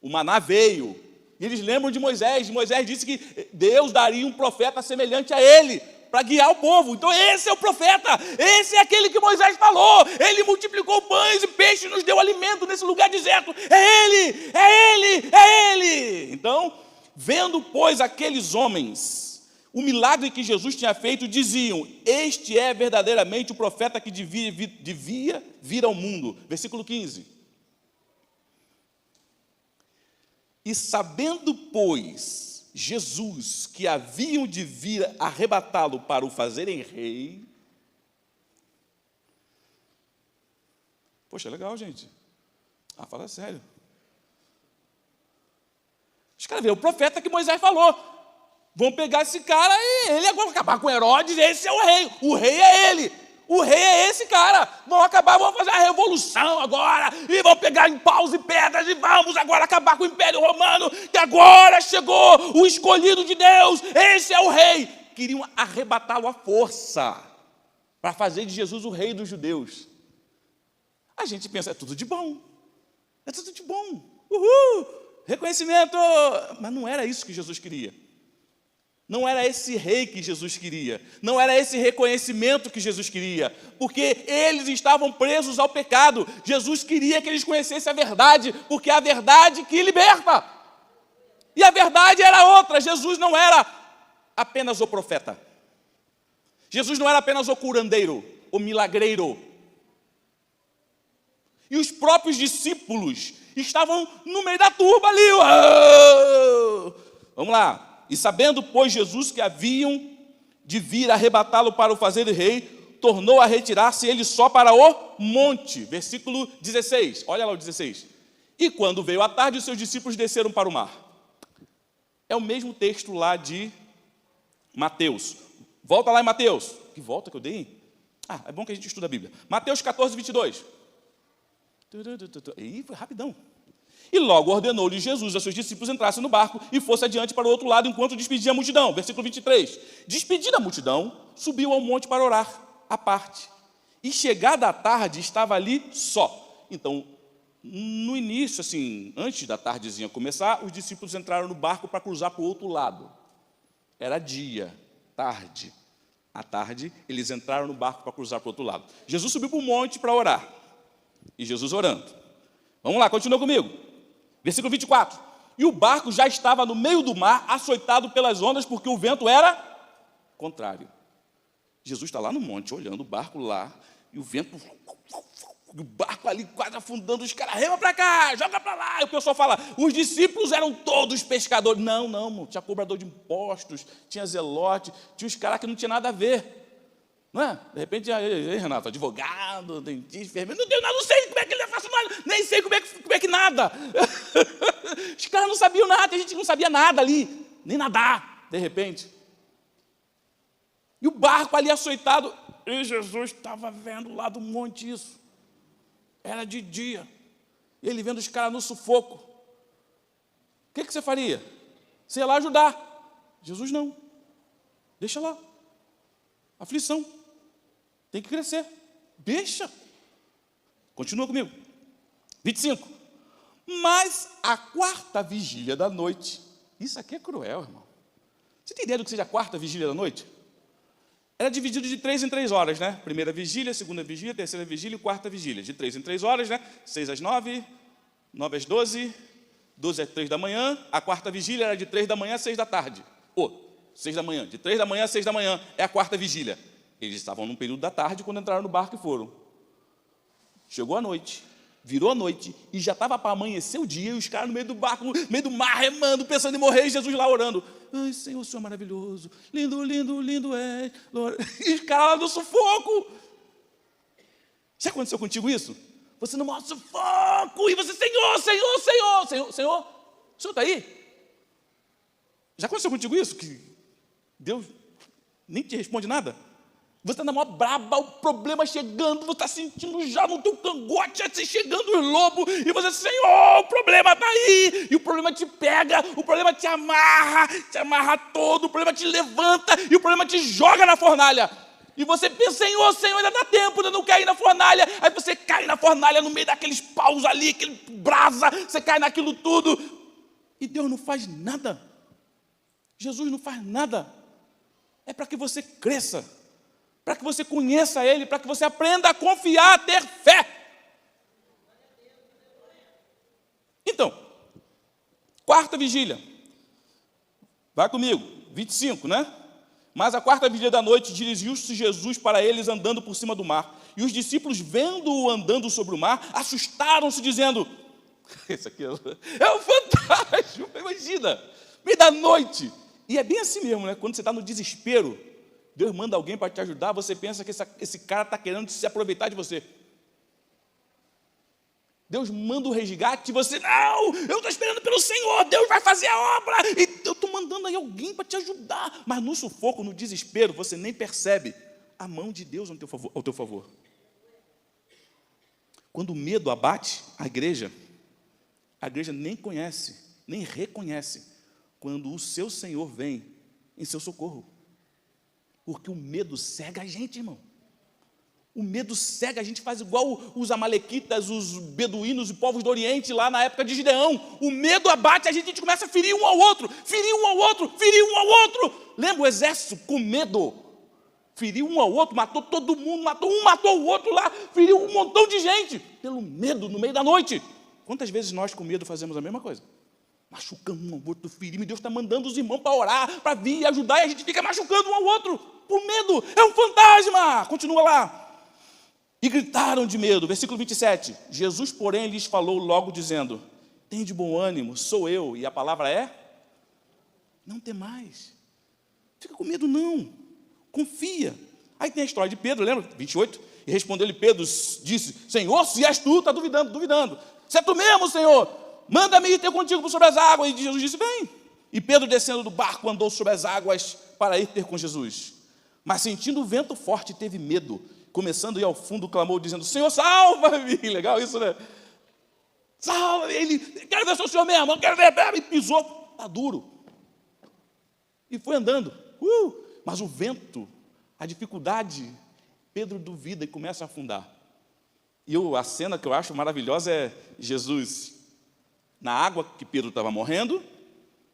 O maná veio. E eles lembram de Moisés. Moisés disse que Deus daria um profeta semelhante a ele, para guiar o povo. Então esse é o profeta, esse é aquele que Moisés falou. Ele multiplicou pães e peixes e nos deu alimento nesse lugar deserto. É ele, é ele, é ele. Então, vendo, pois, aqueles homens o milagre que Jesus tinha feito, diziam: este é verdadeiramente o profeta que devia vir ao mundo. Versículo 15. E sabendo, pois, Jesus que haviam de vir arrebatá-lo para o fazerem rei. Poxa, é legal, gente. Fala sério. Os caras viram o profeta que Moisés falou. Vão pegar esse cara e ele agora vai acabar com Herodes. Esse é o rei. O rei é ele. O rei é esse cara. Vão fazer a revolução agora. E vão pegar em paus e pedras. E vamos agora acabar com o Império Romano. Que agora chegou o escolhido de Deus. Esse é o rei. Queriam arrebatá-lo à força. Para fazer de Jesus o rei dos judeus. A gente pensa, é tudo de bom. É tudo de bom. Uhul. Reconhecimento. Mas não era isso que Jesus queria. Não era esse rei que Jesus queria. Não era esse reconhecimento que Jesus queria. Porque eles estavam presos ao pecado. Jesus queria que eles conhecessem a verdade. Porque é a verdade que liberta. E a verdade era outra. Jesus não era apenas o profeta. Jesus não era apenas o curandeiro, o milagreiro. E os próprios discípulos estavam no meio da turba ali. Uou! Vamos lá. E sabendo, pois, Jesus que haviam de vir arrebatá-lo para o fazer rei, tornou a retirar-se ele só para o monte. Versículo 16, olha lá o 16. E quando veio a tarde, os seus discípulos desceram para o mar. É o mesmo texto lá de Mateus. Volta lá em Mateus. Que volta que eu dei? É bom que a gente estuda a Bíblia. Mateus 14, 22. Ih, foi rapidão. E logo ordenou-lhe Jesus a seus discípulos entrassem no barco e fosse adiante para o outro lado enquanto despedia a multidão. Versículo 23. Despedida a multidão, subiu ao monte para orar, à parte. E chegada a tarde, estava ali só. Então, no início, assim, antes da tardezinha começar, os discípulos entraram no barco para cruzar para o outro lado. Era dia, tarde. À tarde, eles entraram no barco para cruzar para o outro lado. Jesus subiu para o monte para orar. E Jesus orando. Vamos lá, continua comigo. Versículo 24. E o barco já estava no meio do mar, açoitado pelas ondas, porque o vento era contrário. Jesus está lá no monte, olhando o barco lá, e o vento, o barco ali quase afundando, os caras, rema para cá, joga para lá. E o pessoal fala, os discípulos eram todos pescadores. Não, tinha cobrador de impostos, tinha zelote, tinha os caras que não tinha nada a ver. Não é? De repente, aí, Renato, advogado, dentista, enfermeiro, não sei como é que ele faz nada, nem sei como é que nada. Os caras não sabiam nada, a gente não sabia nada ali, nem nadar, de repente. E o barco ali açoitado, e Jesus estava vendo lá do monte isso. Era de dia. E ele vendo os caras no sufoco. O que você faria? Você ia lá ajudar. Jesus não. Deixa lá. Aflição. Tem que crescer. Deixa. Continua comigo. 25. Mas a quarta vigília da noite. Isso aqui é cruel, irmão. Você tem ideia do que seja a quarta vigília da noite? Era dividido de 3 em 3 horas, né? Primeira vigília, segunda vigília, terceira vigília e quarta vigília. De 3 em 3 horas, né? 6 às 9, 9 às 12, 12 às 3 da manhã. A quarta vigília era de 3 da manhã às 6 da tarde. 6 da manhã. De 3 da manhã às 6 da manhã é a quarta vigília. Eles estavam num período da tarde quando entraram no barco e foram. Chegou a noite, virou a noite e já estava para amanhecer o dia e os caras no meio do barco, no meio do mar, remando, pensando em morrer, e Jesus lá orando. Ai, Senhor, o Senhor é maravilhoso, lindo, lindo, lindo é. E os caras lá no sufoco. Já aconteceu contigo isso? Você no maior sufoco e você, Senhor, Senhor, Senhor, Senhor, Senhor, o Senhor está aí? Já aconteceu contigo isso? Que Deus nem te responde nada. Você está na maior braba, o problema chegando, você está sentindo já no teu cangote, assim, chegando os lobos, e você, Senhor, o problema está aí, e o problema te pega, o problema te amarra todo, o problema te levanta, e o problema te joga na fornalha. E você pensa, Senhor, ainda dá tempo, ainda não cair na fornalha. Aí você cai na fornalha, no meio daqueles paus ali, aquele brasa, você cai naquilo tudo. E Deus não faz nada. Jesus não faz nada. É para que você cresça, para que você conheça Ele, para que você aprenda a confiar, a ter fé. Então, quarta vigília. Vai comigo, 25, né? Mas a quarta vigília da noite, dirigiu-se Jesus para eles andando por cima do mar. E os discípulos, vendo-o andando sobre o mar, assustaram-se, dizendo, esse aqui é um fantasma, imagina, meio da noite. E é bem assim mesmo, né? Quando você está no desespero, Deus manda alguém para te ajudar, você pensa que esse cara está querendo se aproveitar de você. Deus manda o resgate e você, não, eu estou esperando pelo Senhor, Deus vai fazer a obra, e eu estou mandando aí alguém para te ajudar. Mas no sufoco, no desespero, você nem percebe a mão de Deus ao teu favor. Quando o medo abate a igreja nem conhece, nem reconhece quando o seu Senhor vem em seu socorro. Porque o medo cega a gente, irmão. O medo cega, a gente faz igual os amalequitas, os beduínos e povos do Oriente lá na época de Gideão. O medo abate a gente começa a ferir um ao outro, ferir um ao outro, ferir um ao outro. Lembra o exército com medo? Feriu um ao outro, matou todo mundo, matou o outro lá, feriu um montão de gente, pelo medo no meio da noite. Quantas vezes nós com medo fazemos a mesma coisa? Machucando um ao outro, ferimos, e Deus está mandando os irmãos para orar, para vir e ajudar, e a gente fica machucando um ao outro, por medo, é um fantasma. Continua lá. E gritaram de medo, versículo 27, Jesus, porém, lhes falou logo, dizendo, tem de bom ânimo, sou eu, e a palavra é, não temais, fica com medo não, confia. Aí tem a história de Pedro, lembra, 28, e respondeu-lhe Pedro, disse, Senhor, se és tu, está duvidando, se é tu mesmo, Senhor, manda-me ir ter contigo sobre as águas, e Jesus disse, vem. E Pedro, descendo do barco, andou sobre as águas para ir ter com Jesus, mas sentindo o vento forte, teve medo, começando a ir ao fundo, clamou, dizendo, Senhor, salva-me. Legal isso, né? Salva-me. Ele, quero ver se é o Senhor mesmo, eu quero ver. E pisou, está duro. E foi andando. Mas o vento, a dificuldade, Pedro duvida e começa a afundar. E a cena que eu acho maravilhosa é Jesus na água que Pedro estava morrendo,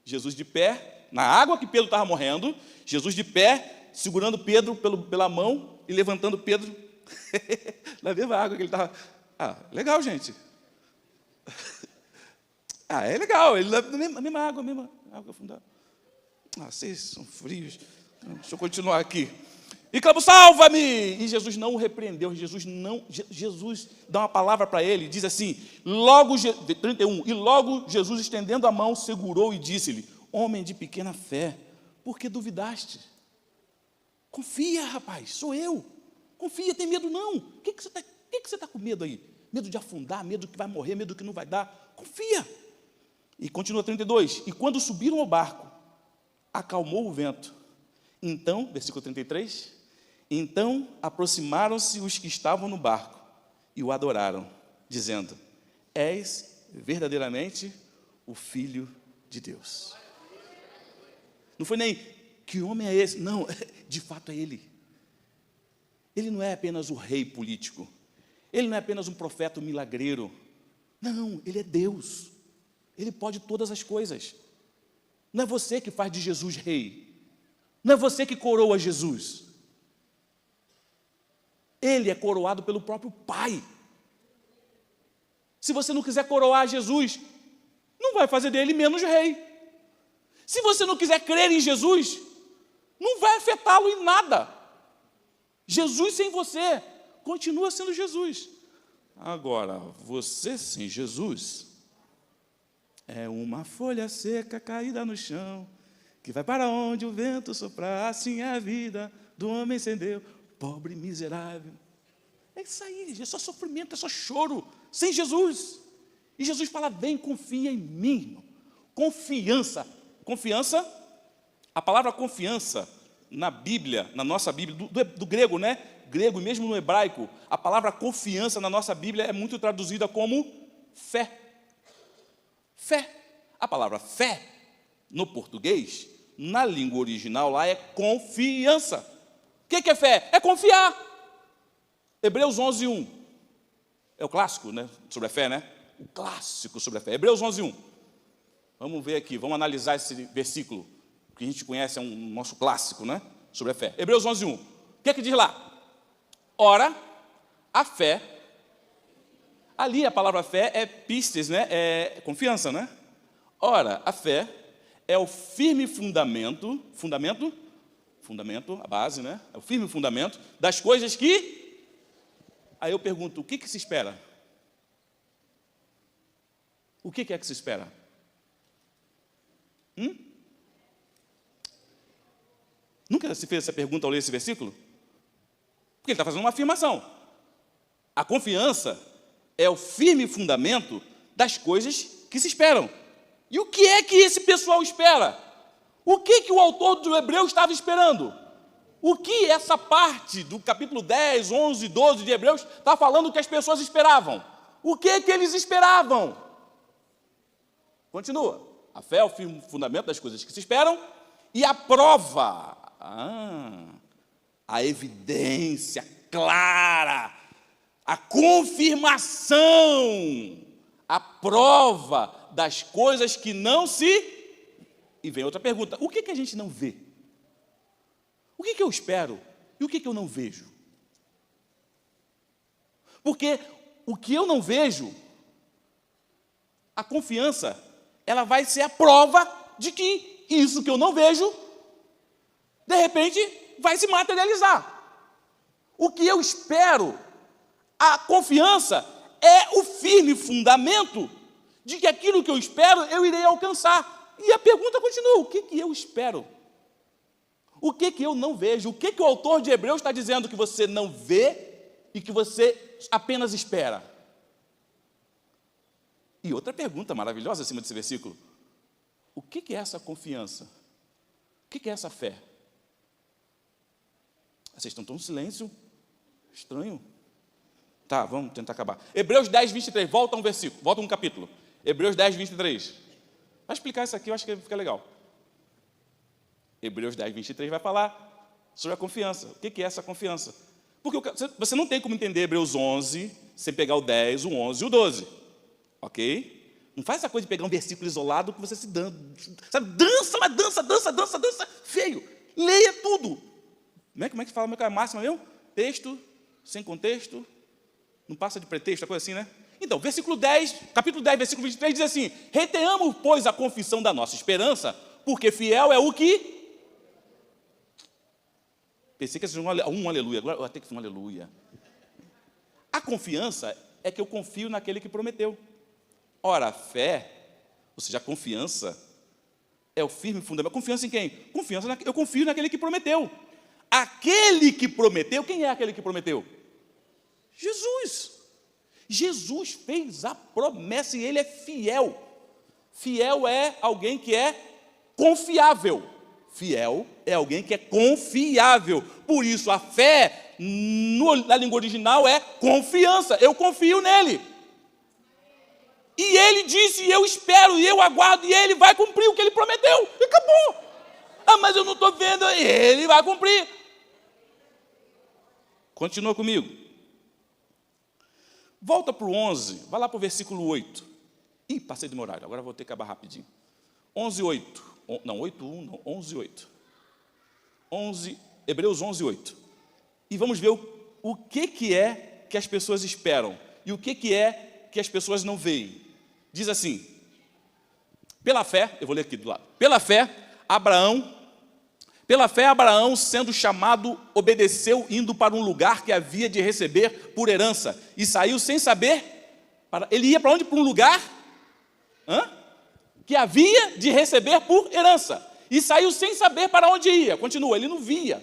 Jesus de pé, na água que Pedro estava morrendo, Jesus de pé, segurando Pedro pela mão, e levantando Pedro na mesma água que ele estava. Legal, gente. É legal, ele na mesma água afundada. Vocês são frios. Deixa eu continuar aqui. E clamou, salva-me! E Jesus não o repreendeu, Jesus dá uma palavra para ele, diz assim, 31, e logo Jesus, estendendo a mão, segurou e disse-lhe, homem de pequena fé, por que duvidaste? Confia, rapaz, sou eu. Confia, tem medo não. O que você está com medo aí? Medo de afundar, medo que vai morrer, medo que não vai dar. Confia. E continua 32. E quando subiram ao barco, acalmou o vento. Então, versículo 33, então aproximaram-se os que estavam no barco e o adoraram, dizendo, és verdadeiramente o Filho de Deus. Não foi nem, que homem é esse? Não, de fato é Ele. Ele não é apenas o rei político. Ele não é apenas um profeta milagreiro. Não, Ele é Deus. Ele pode todas as coisas. Não é você que faz de Jesus rei. Não é você que coroa Jesus. Ele é coroado pelo próprio Pai. Se você não quiser coroar Jesus, não vai fazer dele menos rei. Se você não quiser crer em Jesus, não vai afetá-lo em nada. Jesus sem você continua sendo Jesus. Agora, você sem Jesus é uma folha seca caída no chão, que vai para onde o vento soprar, assim é a vida do homem sem Deus, pobre miserável. É isso aí, é só sofrimento, é só choro, sem Jesus. E Jesus fala, vem, confia em mim, irmão. Confiança, a palavra confiança na Bíblia, na nossa Bíblia, do grego, né? Grego e mesmo no hebraico, a palavra confiança na nossa Bíblia é muito traduzida como fé. Fé. A palavra fé, no português, na língua original lá é confiança. O que é fé? É confiar. Hebreus 11:1. É o clássico, né? Sobre a fé, né? O clássico sobre a fé. Hebreus 11:1. Vamos ver aqui, vamos analisar esse versículo, que a gente conhece, é um nosso clássico, né? Sobre a fé. Hebreus 11:1. O que é que diz lá? Ora, a fé, ali a palavra fé é pistes, né? É confiança, né? Ora, a fé é o firme fundamento, a base, né? É o firme fundamento das coisas que... Aí eu pergunto, o que se espera? O que é que se espera? Nunca se fez essa pergunta ao ler esse versículo? Porque ele está fazendo uma afirmação. A confiança é o firme fundamento das coisas que se esperam. E o que é que esse pessoal espera? O que o autor do Hebreus estava esperando? O que essa parte do capítulo 10, 11, 12 de Hebreus está falando que as pessoas esperavam? O que eles esperavam? Continua. A fé é o firme fundamento das coisas que se esperam e a prova, a evidência clara, a confirmação, a prova das coisas que não se... E vem outra pergunta, o que a gente não vê? O que eu espero e o que eu não vejo? Porque o que eu não vejo, a confiança, ela vai ser a prova de que isso que eu não vejo, de repente, vai se materializar. O que eu espero, a confiança, é o firme fundamento de que aquilo que eu espero, eu irei alcançar. E a pergunta continua, o que eu espero? O que eu não vejo? O que o autor de Hebreus está dizendo que você não vê e que você apenas espera? E outra pergunta maravilhosa acima desse versículo. O que é essa confiança? O que é essa fé? Vocês estão tão em silêncio? Estranho. Tá, vamos tentar acabar. Hebreus 10, 23. Volta um versículo, volta um capítulo. Hebreus 10, 23. Vai explicar isso aqui, eu acho que fica legal. Hebreus 10, 23 vai falar sobre a confiança. O que é essa confiança? Porque você não tem como entender Hebreus 11 sem pegar o 10, o 11 e o 12. Ok? Não faz essa coisa de pegar um versículo isolado que você se dança. Sabe? Dança, feio. Leia tudo. Como é que fala? Como é que é a máxima mesmo? Texto, sem contexto, não passa de pretexto, a coisa assim, né? Então, versículo 10, capítulo 10, versículo 23 diz assim: retenhamos, pois, a confissão da nossa esperança, porque fiel é o que... Pensei que ia ser um aleluia, agora eu vou ter que ser um aleluia. A confiança é que eu confio naquele que prometeu. Ora, a fé, ou seja, a confiança, é o firme fundamento. Confiança em quem? Eu confio naquele que prometeu. Aquele que prometeu, quem é aquele que prometeu? Jesus. Jesus fez a promessa e ele é fiel. Fiel é alguém que é confiável. Fiel é alguém que é confiável. Por isso, a fé, na língua original, é confiança. Eu confio nele. E ele disse, e eu espero, e eu aguardo, e ele vai cumprir o que ele prometeu. E acabou. Mas eu não estou vendo, ele vai cumprir. Continua comigo. Volta para o 11, vai lá para o versículo 8. Ih, passei do meu horário, agora vou ter que acabar rapidinho. 11, 8. Não, 8, 1, não, 11, 8. 11, Hebreus 11, 8. E vamos ver o que é que as pessoas esperam e o que é que as pessoas não veem. Diz assim, pela fé, eu vou ler aqui do lado. Pela fé, Abraão, sendo chamado, obedeceu, indo para um lugar que havia de receber por herança, e saiu sem saber, ele ia para onde? Para um lugar que havia de receber por herança, e saiu sem saber para onde ia. Continua, ele não via.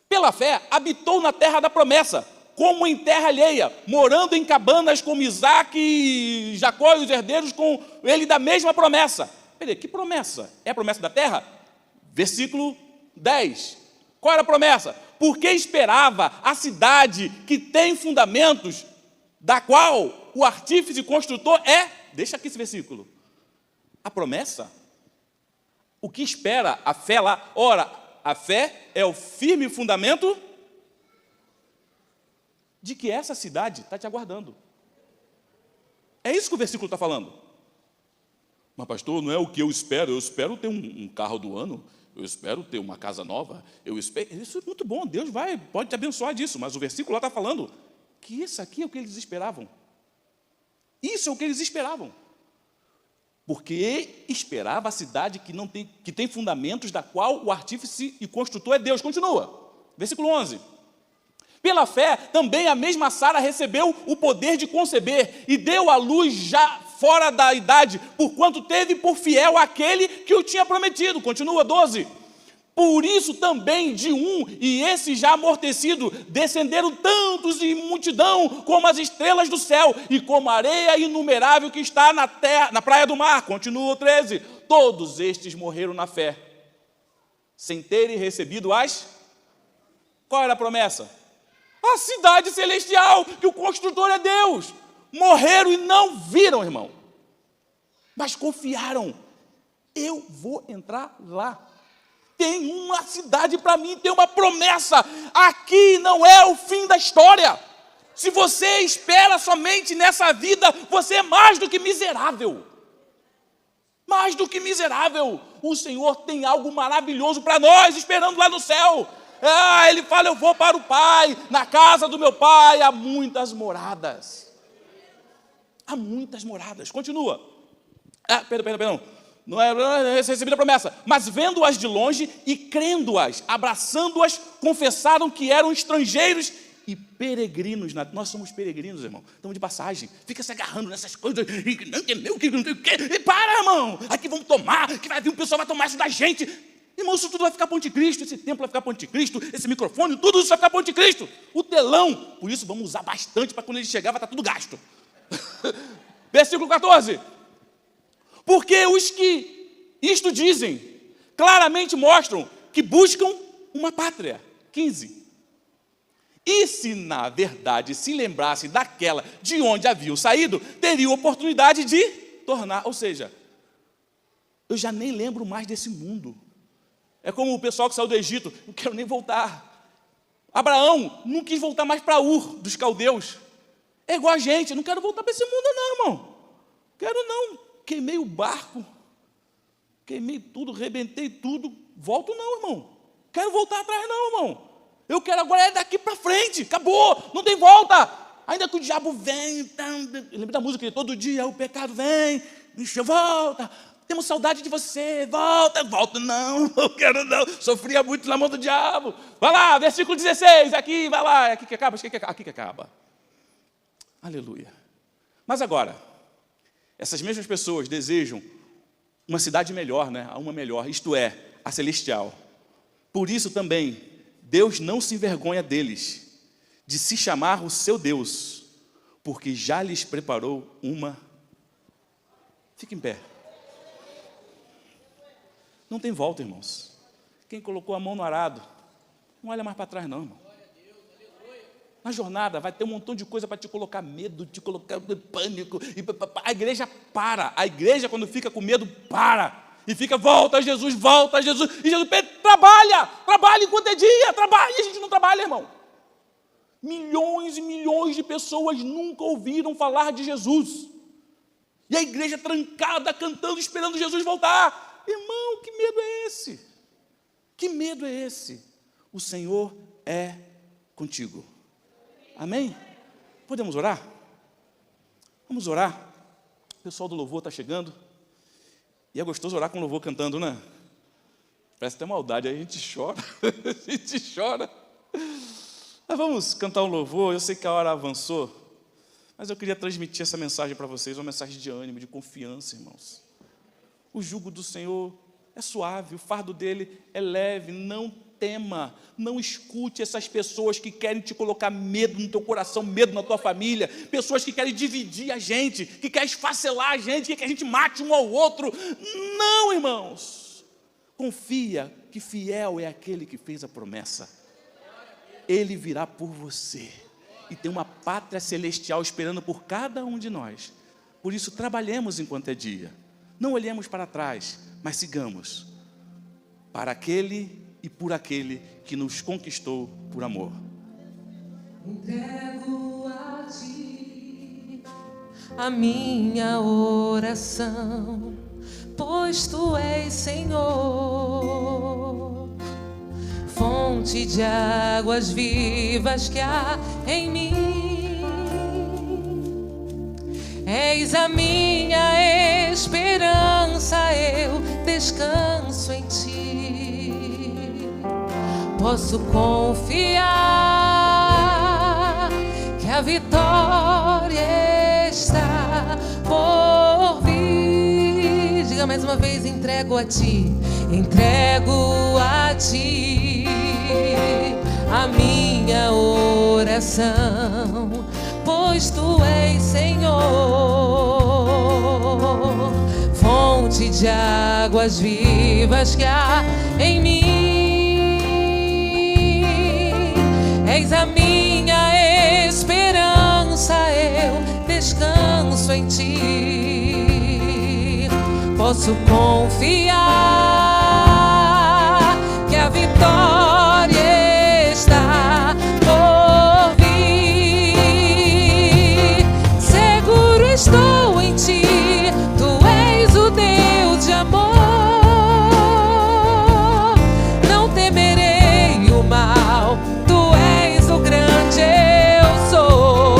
Pela fé, habitou na terra da promessa, como em terra alheia, morando em cabanas como Isaque e Jacó e os herdeiros com ele da mesma promessa. Peraí, que promessa? É a promessa da terra? Versículo 10. Qual era a promessa? Porque esperava a cidade que tem fundamentos, da qual o artífice e construtor é... Deixa aqui esse versículo. A promessa? O que espera a fé lá? Ora, a fé é o firme fundamento de que essa cidade está te aguardando. É isso que o versículo está falando. Mas, pastor, não é o que eu espero ter um carro do ano, eu espero ter uma casa nova, isso é muito bom, Deus pode te abençoar disso, mas o versículo lá está falando que isso aqui é o que eles esperavam. Isso é o que eles esperavam. Porque esperava a cidade que tem fundamentos, da qual o artífice e construtor é Deus. Continua, versículo 11. Pela fé, também a mesma Sara recebeu o poder de conceber e deu à luz já fora da idade, porquanto teve por fiel aquele que o tinha prometido. Continua, 12. Por isso também de um, e esse já amortecido, descenderam tantos em multidão como as estrelas do céu e como a areia inumerável que está na terra, na praia do mar. Continua, 13. Todos estes morreram na fé, sem terem recebido Qual era a promessa? A cidade celestial, que o construtor é Deus. Morreram e não viram, irmão, mas confiaram. Eu vou entrar lá. Tem uma cidade para mim, tem uma promessa. Aqui não é o fim da história. Se você espera somente nessa vida, você é mais do que miserável. Mais do que miserável. O Senhor tem algo maravilhoso para nós, esperando lá no céu. Ele fala, eu vou para o Pai, na casa do meu Pai há muitas moradas. Há muitas moradas. Continua. Perdão. Não é recebida a promessa. Mas vendo-as de longe e crendo-as, abraçando-as, confessaram que eram estrangeiros e peregrinos. Nós somos peregrinos, irmão. Estamos de passagem. Fica se agarrando nessas coisas. Não entendeu o que não tem o quê. E para, irmão. Aqui vamos tomar. Que vai vir um pessoal vai tomar isso da gente. Irmão, isso tudo vai ficar para o anticristo. Esse templo vai ficar para o anticristo. Esse microfone, tudo isso vai ficar para o anticristo. O telão. Por isso vamos usar bastante para quando ele chegar vai estar tudo gasto. Versículo 14. Porque os que isto dizem, claramente mostram que buscam uma pátria. 15. E se na verdade se lembrassem daquela de onde haviam saído, teriam oportunidade de tornar. Ou seja, eu já nem lembro mais desse mundo. É como o pessoal que saiu do Egito, não quero nem voltar. Abraão não quis voltar mais para Ur, dos caldeus. É igual a gente, não quero voltar para esse mundo não, irmão. Quero não. Queimei o barco, queimei tudo, rebentei tudo, volto não, irmão. Quero voltar atrás não, irmão. Eu quero agora é daqui para frente, acabou, não tem volta. Ainda que o diabo vem, lembra da música, todo dia o pecado vem, volta, temos saudade de você, volta não, eu quero não, sofria muito na mão do diabo. Vai lá, versículo 16, aqui, vai lá, aqui que acaba. Aleluia. Mas agora, essas mesmas pessoas desejam uma cidade melhor, uma melhor, isto é, a celestial. Por isso também, Deus não se envergonha deles, de se chamar o seu Deus, porque já lhes preparou uma... Fique em pé. Não tem volta, irmãos. Quem colocou a mão no arado, não olha mais para trás não, irmão. Na jornada vai ter um montão de coisa para te colocar medo, te colocar pânico. A igreja para. A igreja, quando fica com medo, para. E fica, volta Jesus. E Jesus pede, trabalha enquanto é dia, trabalha. E a gente não trabalha, irmão. Milhões e milhões de pessoas nunca ouviram falar de Jesus. E a igreja trancada, cantando, esperando Jesus voltar. Irmão, que medo é esse? Que medo é esse? O Senhor é contigo. Amém? Podemos orar? Vamos orar. O pessoal do louvor está chegando. E é gostoso orar com o louvor cantando, né? Parece até maldade, aí a gente chora. A gente chora. Mas vamos cantar um louvor. Eu sei que a hora avançou, mas eu queria transmitir essa mensagem para vocês, uma mensagem de ânimo, de confiança, irmãos. O jugo do Senhor é suave, o fardo dele é leve, não tema, não escute essas pessoas que querem te colocar medo no teu coração, medo na tua família, pessoas que querem dividir a gente, que querem esfacelar a gente, que a gente mate um ao outro. Não, irmãos, confia, que fiel é aquele que fez a promessa. Ele virá por você. E tem uma pátria celestial esperando por cada um de nós. Por isso, trabalhemos enquanto é dia. Não olhemos para trás, mas sigamos para aquele e por aquele que nos conquistou por amor. Entrego a ti a minha oração, pois tu és Senhor, fonte de águas vivas que há em mim. És a minha esperança, eu descanso em ti. Posso confiar que a vitória está por vir. Diga mais uma vez: entrego a ti a minha oração, pois tu és Senhor, fonte de águas vivas que há em mim. És a minha esperança, eu descanso em ti. Posso confiar que a vitória está por vir. Seguro estou em ti, tu és o Deus de amor. Não temerei o mal, tu és o grande eu sou.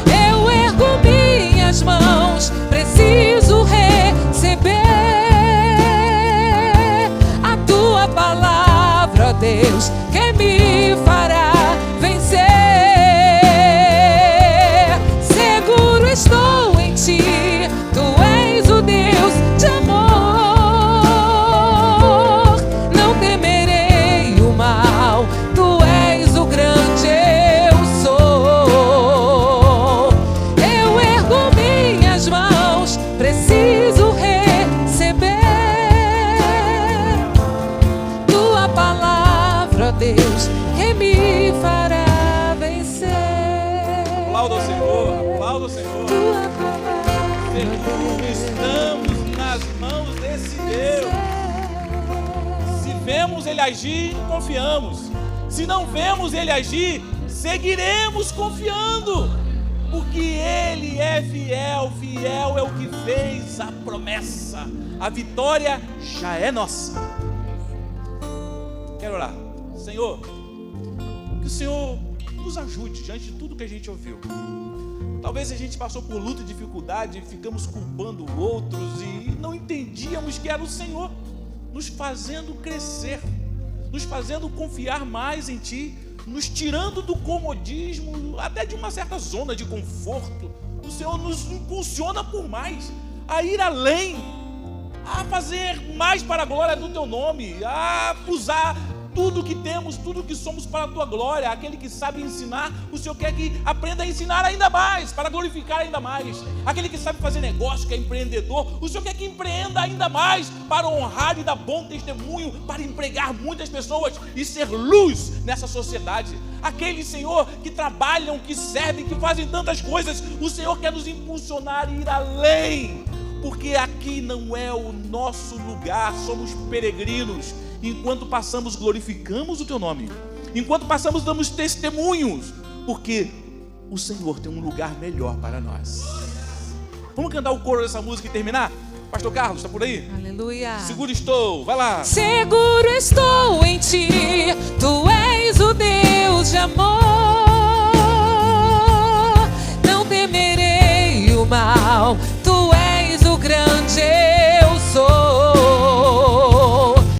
Eu ergo minhas mãos, preciso receber a tua palavra, ó Deus, que me fará vencer. Seguro estou em ti, tu és o Deus de amor. Não temerei o mal, tu és o grande eu sou. Eu ergo minhas mãos, preciso receber tua palavra, ó Deus, que me fará vencer. Aplauda o Senhor, aplauda o Senhor. Tua palavra, Estamos nas mãos desse Deus. Se vemos Ele agir, confiamos. Se não vemos Ele agir, seguiremos confiando. Porque Ele é fiel, fiel é o que fez a promessa. A vitória já é nossa. Quero orar. Senhor, que o Senhor nos ajude diante de tudo que a gente ouviu. Talvez a gente passou por luta e dificuldade, ficamos culpando outros e não entendíamos que era o Senhor nos fazendo crescer, nos fazendo confiar mais em Ti, nos tirando do comodismo, até de uma certa zona de conforto. O Senhor nos impulsiona por mais, a ir além, a fazer mais para a glória do Teu nome, a usar tudo que temos, tudo que somos para a Tua glória. Aquele que sabe ensinar, o Senhor quer que aprenda a ensinar ainda mais, para glorificar ainda mais. Aquele que sabe fazer negócio, que é empreendedor, o Senhor quer que empreenda ainda mais, para honrar e dar bom testemunho, para empregar muitas pessoas e ser luz nessa sociedade. Aqueles, Senhor, que trabalham, que servem, que fazem tantas coisas, o Senhor quer nos impulsionar e ir além, porque aqui não é o nosso lugar, somos peregrinos. Enquanto passamos, glorificamos o Teu nome. Enquanto passamos, damos testemunhos, porque o Senhor tem um lugar melhor para nós. Vamos cantar o coro dessa música e terminar? Pastor Carlos, está por aí? aleluia. Seguro estou, vai lá. Seguro estou em ti, tu és o